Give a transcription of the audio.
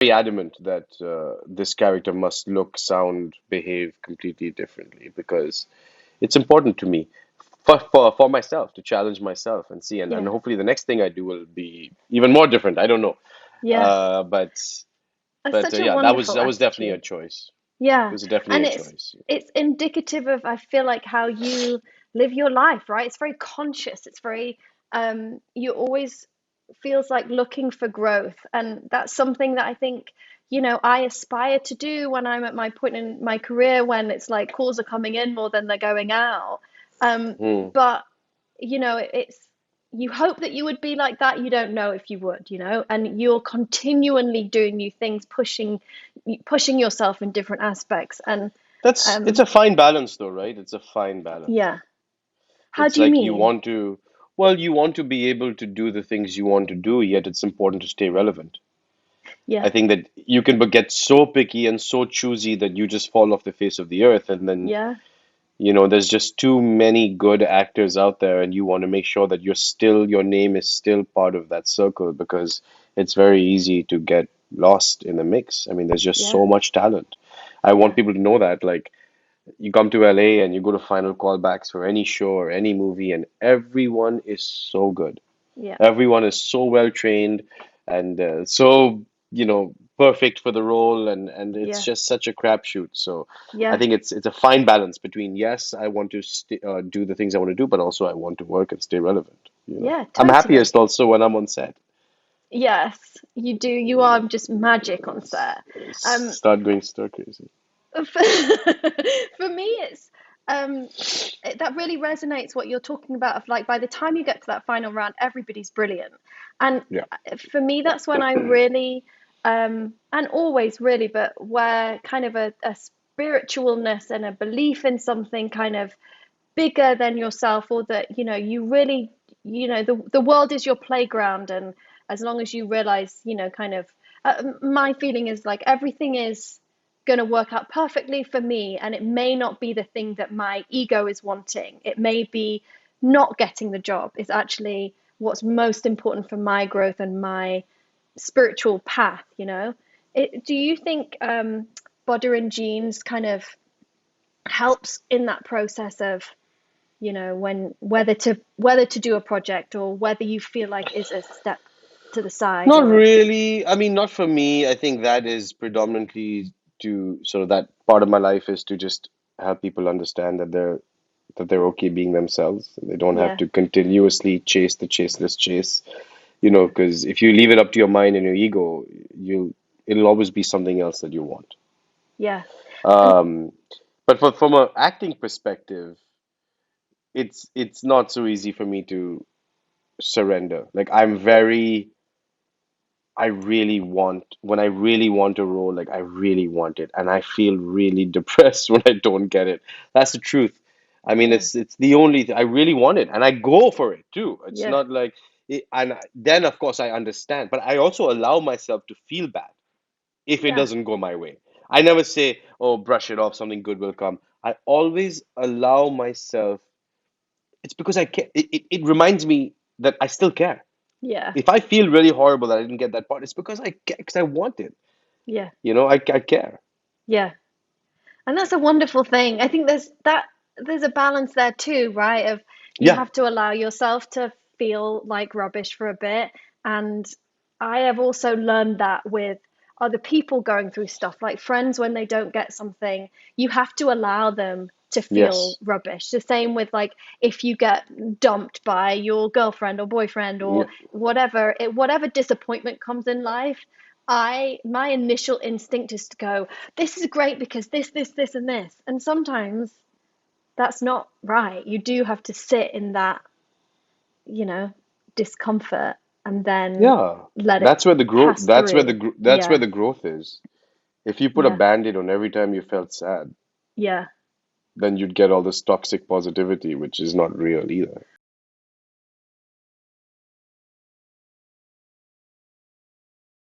very adamant that this character must look, sound, behave completely differently because it's important to me for myself to challenge myself and see, and Yeah. hopefully the next thing I do will be even more different. I don't know, Yeah. but That's such a yeah, wonderful that was definitely a attitude. choice. It Yeah. was definitely And a it's choice. it's indicative of, I feel like, how you live your life, right? It's very conscious. It's very you always feels like looking for growth. And that's something that I think, I aspire to do when I'm at my point in my career when it's like calls are coming in more than they're going out. Hmm. But it's, you hope that you would be like that. You don't know if you would, and you're continually doing new things, pushing yourself in different aspects. And It's um a fine balance though, right? It's a fine balance. yeah. How It's do you like you mean? want to, well, you want to be able to do the things you want to do, yet it's important to stay relevant. Yeah. I think that you can get so picky and so choosy that you just fall off the face of the earth, and then, Yeah. there's just too many good actors out there, and you want to make sure that your name is still part of that circle because it's very easy to get lost in the mix. I mean, there's just Yeah. so much talent. I want Yeah. people to know that, like, you come to LA and you go to final callbacks for any show or any movie, and everyone is so good. Yeah. Everyone is so well trained and so, perfect for the role, and it's Yeah. just such a crapshoot. So I Yeah. think it's a fine balance between, yes, I want to do the things I want to do, but also I want to work and stay relevant. Yeah, I'm totally. happiest also when I'm on set. Yes, you do. You are just magic on set. Um, Start going stir crazy. for, for me, it's um, that really resonates what you're talking about. Of like, by the time you get to that final round, everybody's brilliant, and Yeah. for me, that's when I really, and always really, but where kind of a spiritualness and a belief in something kind of bigger than yourself, or that you really, the world is your playground. And as long as you realize, kind of, my feeling is like everything is going to work out perfectly for me, and it may not be the thing that my ego is wanting. It may be not getting the job is actually what's most important for my growth and my spiritual path. Do you think Butter and Jeans kind of helps in that process of, when whether to do a project, or whether you feel like is a step to the side, Not or really. I mean, not for me. I think that is predominantly to sort of that part of my life is to just help people understand that they're okay being themselves. They don't have yeah, to continuously chase the chaseless chase, yeah, because if you leave it up to your mind and your ego, it'll always be something else that you want. yeah, and Um, but from a acting perspective, it's not so easy for me to surrender. Like I really want, when I really want a role, like I really want it, and I feel really depressed when I don't get it. That's the truth. I mean, yeah, it's the only I really want it, and I go for it too. It's yeah, not like and then of course I understand, but I also allow myself to feel bad if it yeah, doesn't go my way. I never say, "Oh, brush it off, something good will come." I always allow myself. It's because I care. It reminds me that I still care. yeah, If I feel really horrible that I didn't get that part, it's because I care, because I want it. yeah, I care. yeah. And that's a wonderful thing. I think there's a balance there too, right? Of, you Yeah. have to allow yourself to feel like rubbish for a bit. And I have also learned that with other people going through stuff, like friends, when they don't get something, you have to allow them to feel Yes. rubbish. The same with, like, if you get dumped by your girlfriend or boyfriend or Yeah. whatever, whatever disappointment comes in life, my initial instinct is to go, this is great because this, and this. And sometimes that's not right. You do have to sit in that, you know, discomfort, and then Yeah. let it That's where the growth. pass through. That's where Yeah, the growth is. If you put a yeah, band-aid on every time you felt sad, yeah. then you'd get all this toxic positivity, which is not real either.